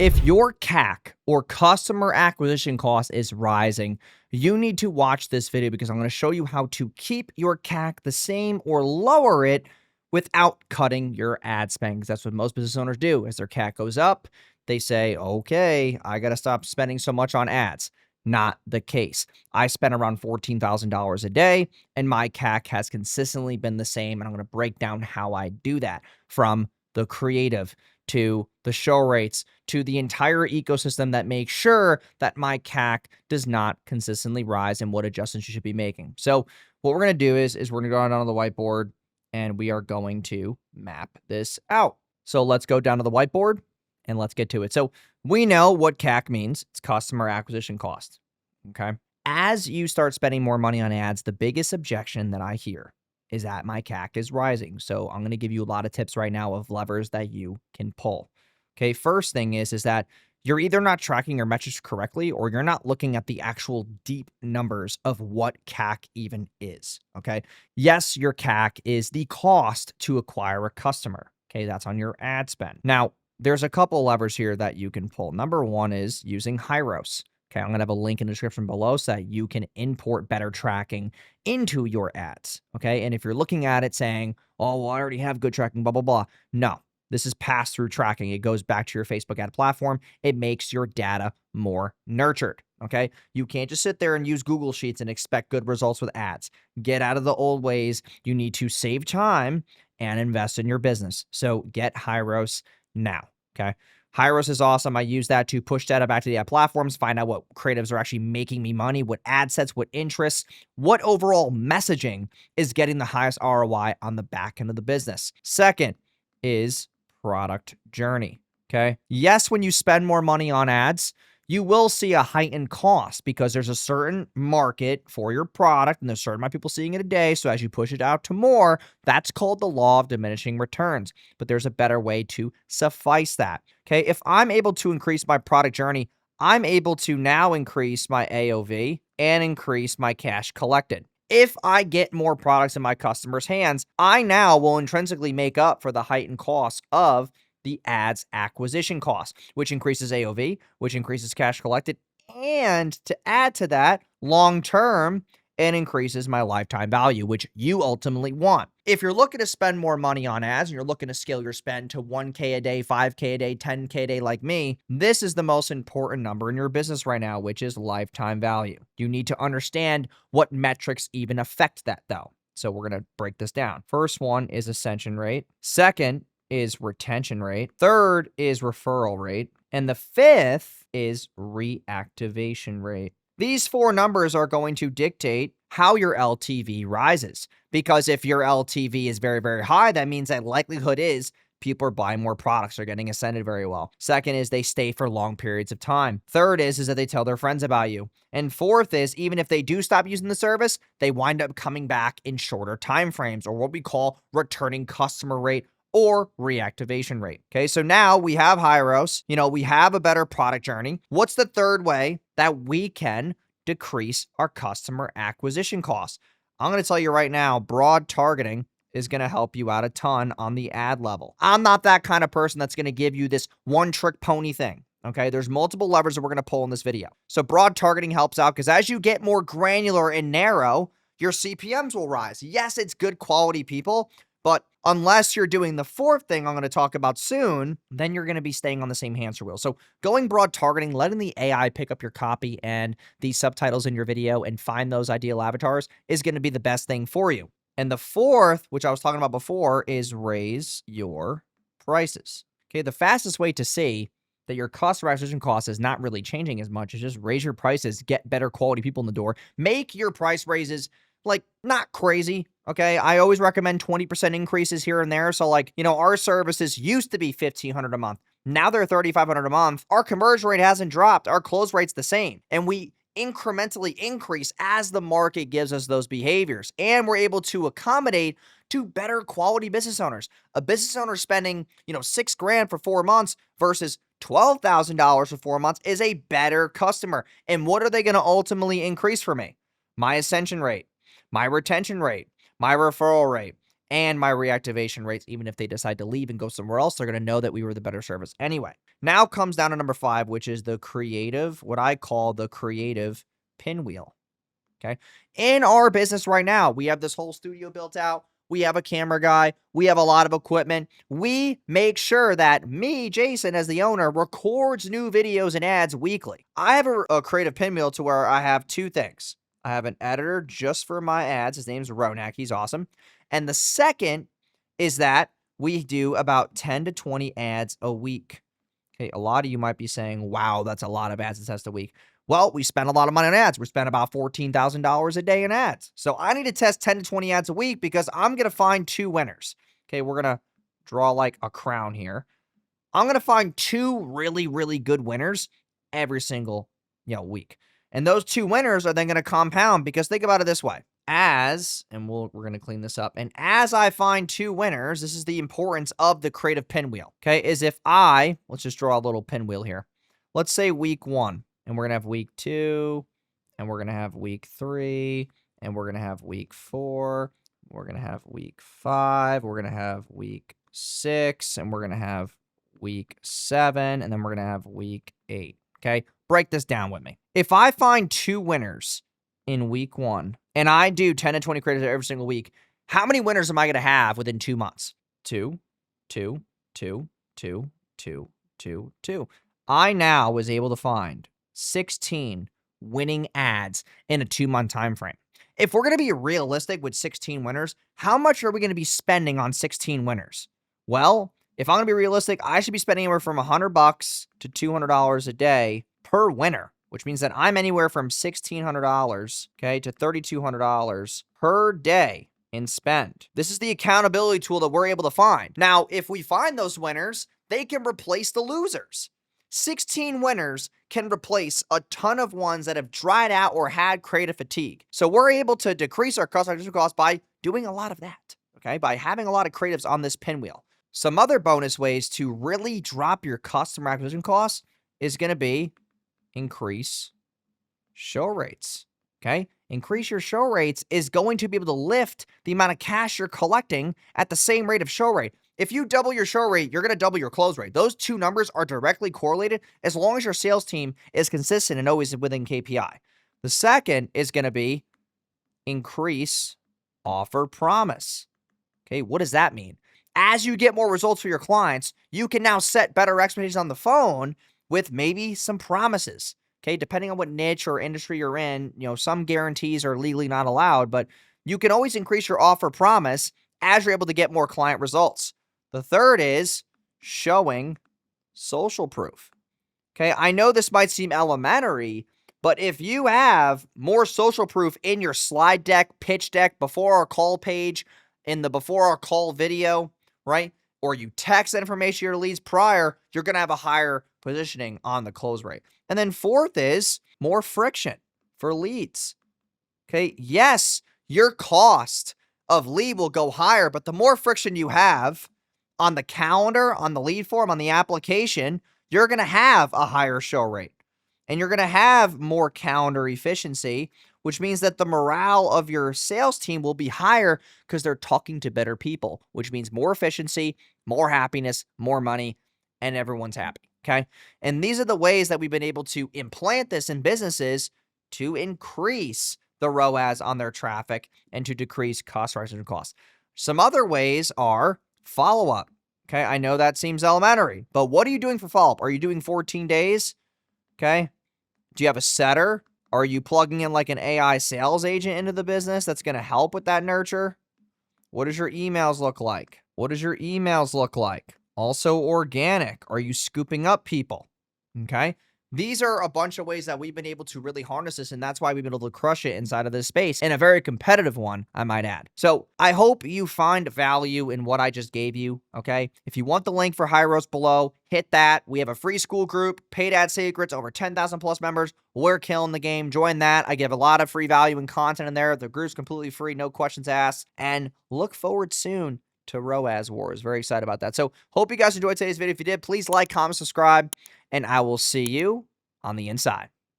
If your CAC or customer acquisition cost is rising, you need to watch this video because I'm going to show you how to keep your CAC the same or lower it without cutting your ad spend. Because that's what most business owners do. As their CAC goes up, they say, okay, I got to stop spending so much on ads. Not the case. I spend around $14,000 a day and my CAC has consistently been the same. And I'm going to break down how I do that, from the creative to the show rates to the entire ecosystem that makes sure that my CAC does not consistently rise and what adjustments you should be making. So what we're going to do is we're going to go down to the whiteboard and we are going to map this out. So let's go down to the whiteboard and let's get to it. So we know what CAC means. It's customer acquisition cost. Okay. As you start spending more money on ads, the biggest objection that I hear is that my CAC is rising. So I'm going to give you a lot of tips right now of levers that you can pull. Okay. First thing is that you're either not tracking your metrics correctly or you're not looking at the actual deep numbers of what CAC even is. Okay. Yes, your CAC is the cost to acquire a customer. Okay. That's on your ad spend. Now, there's a couple levers here that you can pull. Number one is using Hyros. Okay, I'm going to have a link in the description below so that you can import better tracking into your ads. Okay, and if you're looking at it saying, oh, well, I already have good tracking, blah, blah, blah. No, this is pass-through tracking. It goes back to your Facebook ad platform. It makes your data more nurtured. Okay, you can't just sit there and use Google Sheets and expect good results with ads. Get out of the old ways. You need to save time and invest in your business. So get Hyros now. Okay. Hyros is awesome. I use that to push data back to the ad platforms, find out what creatives are actually making me money, what ad sets, what interests, what overall messaging is getting the highest ROI on the back end of the business. Second is product journey. Okay. Yes, when you spend more money on ads, you will see a heightened cost because there's a certain market for your product and there's a certain amount of people seeing it a day. So as you push it out to more, that's called the law of diminishing returns. But there's a better way to suffice that. Okay. If I'm able to increase my product journey, I'm able to now increase my AOV and increase my cash collected. If I get more products in my customers' hands, I now will intrinsically make up for the heightened cost of the ads acquisition cost, which increases AOV, which increases cash collected, and to add to that, long-term, it increases my lifetime value, which you ultimately want. If you're looking to spend more money on ads and you're looking to scale your spend to 1K a day, 5K a day, 10K a day like me, this is the most important number in your business right now, which is lifetime value. You need to understand what metrics even affect that though. So we're going to break this down. First one is ascension rate. Second is retention rate. Third is referral rate. And the fifth is reactivation rate. These four numbers are going to dictate how your LTV rises. Because if your LTV is very, very high, that means that likelihood is people are buying more products, they're getting ascended very well. Second is they stay for long periods of time. Third is that they tell their friends about you. And fourth is even if they do stop using the service, they wind up coming back in shorter time frames, or what we call returning customer rate or reactivation rate. Okay, so now we have Hyros, we have a better product journey. What's the third way that we can decrease our customer acquisition costs? I'm going to tell you right now, broad targeting is going to help you out a ton on the ad level. I'm not that kind of person that's going to give you this one trick pony thing. Okay, there's multiple levers that we're going to pull in this video. So broad targeting helps out because as you get more granular and narrow, your CPMs will rise. Yes, it's good quality people, but unless you're doing the fourth thing I'm going to talk about soon, then you're going to be staying on the same hamster wheel. So going broad targeting, letting the AI pick up your copy and the subtitles in your video and find those ideal avatars is going to be the best thing for you. And the fourth, which I was talking about before, is raise your prices. Okay, the fastest way to see that your customer acquisition cost is not really changing as much is just raise your prices, get better quality people in the door, make your price raises like not crazy. Okay. I always recommend 20% increases here and there. So our services used to be $1,500 a month. Now they're $3,500 a month. Our conversion rate hasn't dropped. Our close rate's the same. And we incrementally increase as the market gives us those behaviors. And we're able to accommodate to better quality business owners. A business owner spending, $6,000 for 4 months versus $12,000 for 4 months is a better customer. And what are they going to ultimately increase for me? My ascension rate, my retention rate, my referral rate, and my reactivation rates. Even if they decide to leave and go somewhere else, they're going to know that we were the better service anyway. Now comes down to number 5, which is the creative, what I call the creative pinwheel. Okay. In our business right now, we have this whole studio built out. We have a camera guy. We have a lot of equipment. We make sure that me, Jason, as the owner, records new videos and ads weekly. I have a creative pinwheel to where I have 2 things. I have an editor just for my ads. His name's Ronak. He's awesome. And the second is that we do about 10 to 20 ads a week. Okay. A lot of you might be saying, wow, that's a lot of ads and tests a week. Well, we spend a lot of money on ads. We spend about $14,000 a day in ads. So I need to test 10 to 20 ads a week because I'm going to find 2 winners. Okay, we're going to draw like a crown here. I'm going to find 2 really, really good winners every single, week. And those 2 winners are then going to compound because think about it this way. We're going to clean this up. And as I find 2 winners, this is the importance of the creative pinwheel. Okay, is if let's just draw a little pinwheel here. Let's say week 1. And we're going to have week 2, and we're going to have week 3, and we're going to have week 4, we're going to have week 5, we're going to have week 6, and we're going to have week 7, and then we're going to have week 8. Okay? Break this down with me. If I find 2 winners in week 1, and I do 10 to 20 creatives every single week, how many winners am I going to have within 2 months? 2, 2, 2, 2, 2, 2, 2. I now was able to find 16 winning ads in a 2-month time frame. If we're going to be realistic with 16 winners, how much are we going to be spending on 16 winners? Well, if I'm going to be realistic, I should be spending anywhere from $100 to $200 a day per winner, which means that I'm anywhere from $1,600, okay, to $3,200 per day in spend. This is the accountability tool that we're able to find. Now, if we find those winners, they can replace the losers. 16 winners can replace a ton of ones that have dried out or had creative fatigue. So we're able to decrease our customer acquisition costs by doing a lot of that, okay? By having a lot of creatives on this pinwheel. Some other bonus ways to really drop your customer acquisition costs is going to be increase show rates, okay? Increase your show rates is going to be able to lift the amount of cash you're collecting at the same rate of show rate. If you double your show rate, you're going to double your close rate. Those 2 numbers are directly correlated as long as your sales team is consistent and always within KPI. The second is going to be increase offer promise. Okay, what does that mean? As you get more results for your clients, you can now set better expectations on the phone with maybe some promises. Okay, depending on what niche or industry you're in, some guarantees are legally not allowed, but you can always increase your offer promise as you're able to get more client results. The third is showing social proof. Okay, I know this might seem elementary, but if you have more social proof in your slide deck, pitch deck, before our call page, in the before our call video, right? Or you text that information to your leads prior, you're going to have a higher positioning on the close rate. And then 4th is more friction for leads. Okay, yes, your cost of lead will go higher, but the more friction you have on the calendar, on the lead form, on the application, you're going to have a higher show rate. And you're going to have more calendar efficiency, which means that the morale of your sales team will be higher because they're talking to better people, which means more efficiency, more happiness, more money, and everyone's happy, okay? And these are the ways that we've been able to implant this in businesses to increase the ROAS on their traffic and to decrease customer acquisition costs. Some other ways are follow-up. Okay, I know that seems elementary, but what are you doing for follow-up? Are you doing 14 days? Okay. Do you have a setter? Are you plugging in like an AI sales agent into the business that's going to help with that nurture? What does your emails look like? What does your emails look like? Also organic. Are you scooping up people? Okay. These are a bunch of ways that we've been able to really harness this, and that's why we've been able to crush it inside of this space, and a very competitive one, I might add. So I hope you find value in what I just gave you, okay? If you want the link for High Roast below, hit that. We have a free school group, Paid Ad Secrets, over 10,000 plus members. We're killing the game. Join that. I give a lot of free value and content in there. The group's completely free, no questions asked, and look forward soon to ROAS Wars. Very excited about that. So hope you guys enjoyed today's video. If you did, please like, comment, subscribe, and I will see you on the inside.